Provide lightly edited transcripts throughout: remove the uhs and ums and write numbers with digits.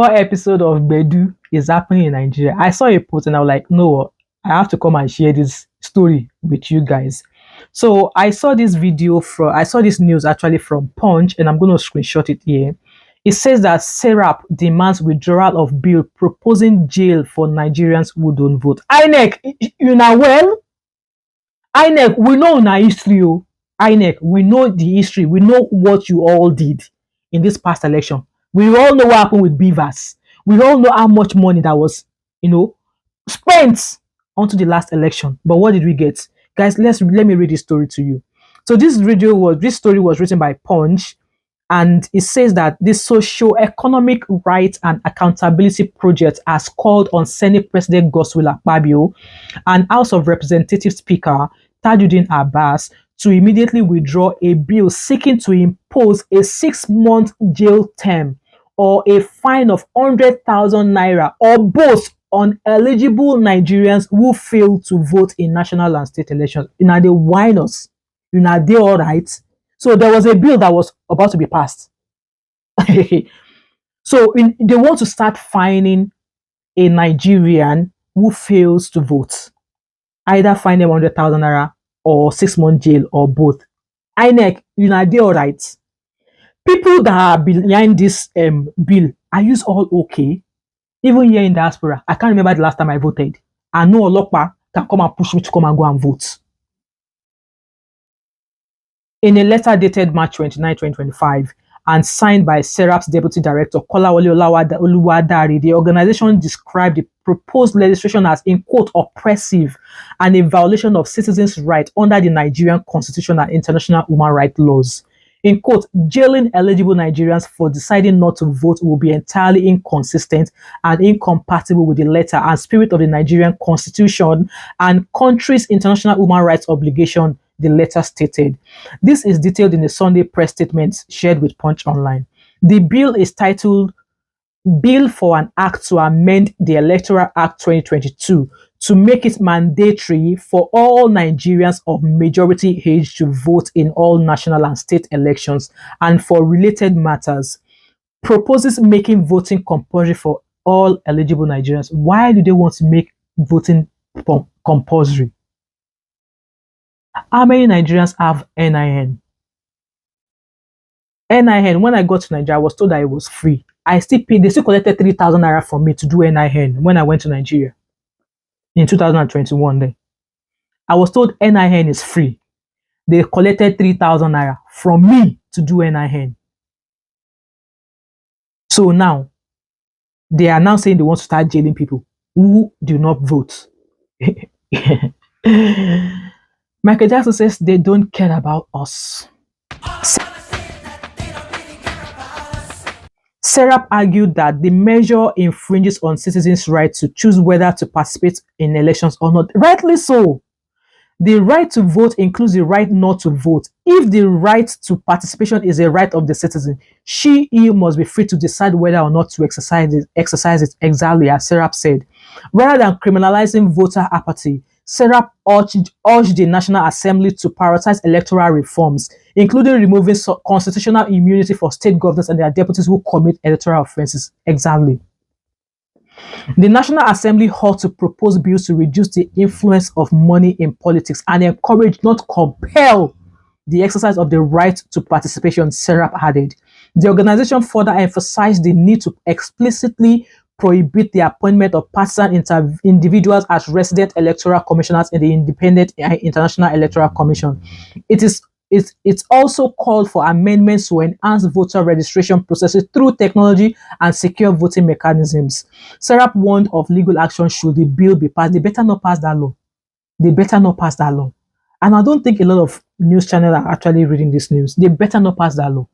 What episode of Bedu is happening in Nigeria? I saw a post and I was like, no, I have to come and share this story with you guys. So I saw this news actually from Punch, and I'm going to screenshot it here. It says that Serap demands withdrawal of bill proposing jail for Nigerians who don't vote. INEC, you know well. INEC, we know na history. Oh. INEC, we know the history. We know what you all did in this past election. We all know what happened with Beavers. We all know how much money that was, spent onto the last election. But what did we get? Guys, let me read this story to you. So this story was written by Punch, and it says that this socio-economic rights and accountability project has called on Senate President Godswill Akpabio and House of Representatives Speaker Tajuddin Abbas to immediately withdraw a bill seeking to impose a 6-month jail term or a fine of 100,000 naira or both on eligible Nigerians who fail to vote in national and state elections. They whine us. They all right. So there was a bill that was about to be passed. So they want to start fining a Nigerian who fails to vote. Either fine them 100,000 naira or 6-month jail or both. INEC, they all right. People that are behind this bill, are you all okay? Even here in diaspora, I can't remember the last time I voted. I know Olokpa can come and push me to come and go and vote. In a letter dated March 29, 2025, and signed by Serap's Deputy Director, Kolawole Oluwadari, the organization described the proposed legislation as, in quote, oppressive and a violation of citizens' rights under the Nigerian Constitution and international human rights laws. In quote, jailing eligible Nigerians for deciding not to vote will be entirely inconsistent and incompatible with the letter and spirit of the Nigerian Constitution and country's international human rights obligation, the letter stated. This is detailed in a Sunday press statement shared with Punch Online. The bill is titled Bill for an Act to Amend the Electoral Act 2022 to make it mandatory for all Nigerians of majority age to vote in all national and state elections and for related matters. Proposes making voting compulsory for all eligible Nigerians. Why do they want to make voting compulsory? How many Nigerians have NIN? NIN, when I got to Nigeria, I was told that it was free. I still paid, they still collected 3,000 naira from me to do NIN when I went to Nigeria in 2021. Then I was told NIN is free. They collected 3,000 naira from me to do NIN. So now, they are now saying they want to start jailing people who do not vote. Michael Jackson says they don't care about us. Serap argued that the measure infringes on citizens' right to choose whether to participate in elections or not. Rightly so. The right to vote includes the right not to vote. If the right to participation is a right of the citizen, he must be free to decide whether or not to exercise it, exactly as Serap said. Rather than criminalizing voter apathy, Serap urged the National Assembly to prioritize electoral reforms, including removing constitutional immunity for state governors and their deputies who commit electoral offences. Exactly. The National Assembly ought to propose bills to reduce the influence of money in politics and encourage, not compel, the exercise of the right to participation, Serap added. The organization further emphasized the need to explicitly prohibit the appointment of partisan individuals as resident electoral commissioners in the Independent International Electoral Commission. It's also called for amendments to enhance voter registration processes through technology and secure voting mechanisms. Serap warned of legal action should the bill be passed. They better not pass that law. They better not pass that law. And I don't think a lot of news channels are actually reading this news. They better not pass that law.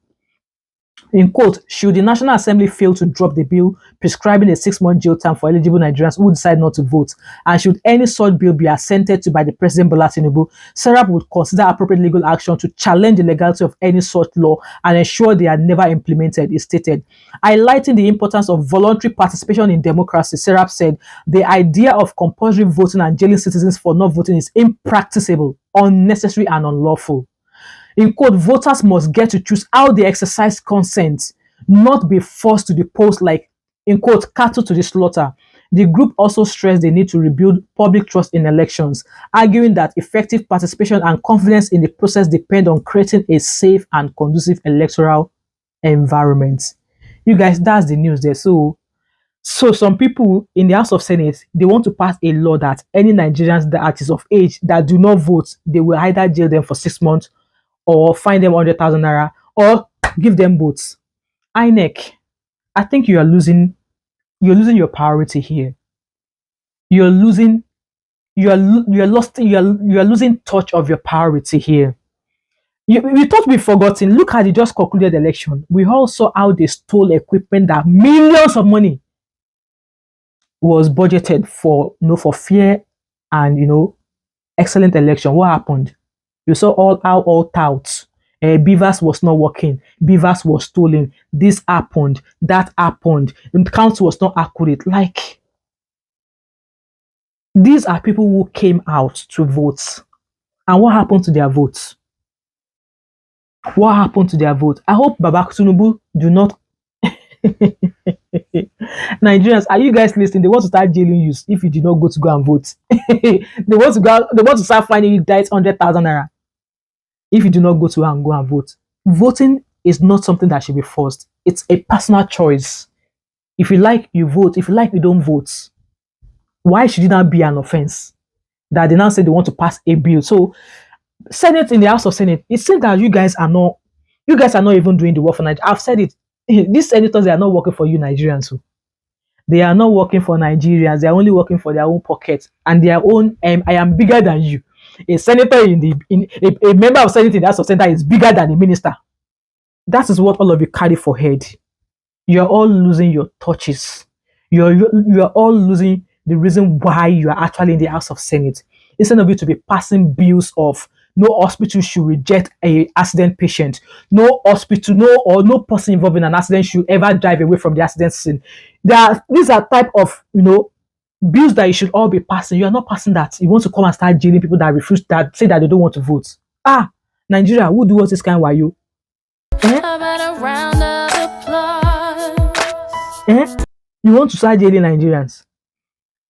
In quote, should the National Assembly fail to drop the bill prescribing a 6-month jail term for eligible Nigerians who decide not to vote, and should any such bill be assented to by the President Bola Tinubu, Serap would consider appropriate legal action to challenge the legality of any such law and ensure they are never implemented, it stated. Highlighting the importance of voluntary participation in democracy, Serap said, the idea of compulsory voting and jailing citizens for not voting is impracticable, unnecessary, and unlawful. In quote, voters must get to choose how they exercise consent, not be forced to the polls like in quote, cattle to the slaughter. The group also stressed the need to rebuild public trust in elections, arguing that effective participation and confidence in the process depend on creating a safe and conducive electoral environment. You guys, that's the news there. So some people in the House of Senate, they want to pass a law that any Nigerians that is of age that do not vote, they will either jail them for 6 months or fine them 100,000 naira or give them votes. INEC, I think you're losing your priority here. You're losing you're losing touch of your priority here. We thought we've forgotten. Look at the just concluded election. We all saw how they stole equipment that millions of money was budgeted for, for fair and excellent election. What happened? You saw all touts. Beavers was not working. Beavers was stolen. This happened. That happened. The count was not accurate. Like, these are people who came out to vote. And what happened to their votes? What happened to their vote? I hope Baba Tinubu do not. Nigerians, are you guys listening? They want to start jailing you if you did not go and vote. They want to start finding you guys 100,000 naira if you do not go and vote. Voting is not something that should be forced. It's a personal choice. If you like, you vote. If you like, you don't vote. Why should it not be an offense that they now say they want to pass a bill? So, Senate, in the House of Senate, it seems that you guys are not even doing the work for Nigeria. I've said it. These senators, they are not working for you Nigerians. They are not working for Nigerians. They are only working for their own pockets and their own. I am bigger than you. A senator a member of Senate in the House of Senate is bigger than a minister. That is what all of you carry for head. You're all losing your touches. You're all losing the reason why you are actually in the House of Senate. Instead of you to be passing bills of no hospital should reject a accident patient, no hospital, no person involved in an accident should ever drive away from the accident scene. These are type of bills that you should all be passing. You are not passing that. You want to come and start jailing people that refuse, that say that they don't want to vote. Nigeria, who do this kind of you? You want to start jailing Nigerians?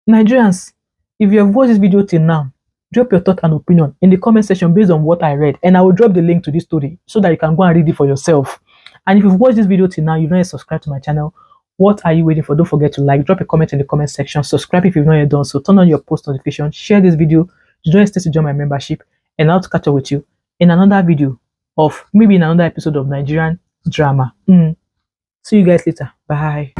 Nigerians, if you have watched this video till now, drop your thought and opinion in the comment section based on what I read, and I will drop the link to this story so that you can go and read it for yourself. And if you've watched this video till now, you've not yet subscribed to my channel, what are you waiting for? Don't forget to like, drop a comment in the comment section, subscribe if you've not yet done so, turn on your post notification, share this video, don't hesitate to join my membership, and I'll catch up with you in another video of maybe in another episode of Nigerian drama. See you guys later. Bye.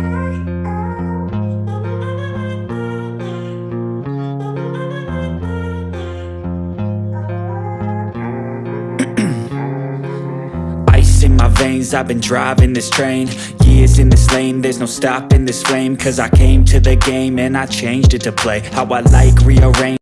In my veins, I've been driving this train, years in this lane, there's no stopping this flame, cause I came to the game and I changed it to play how I like, rearrange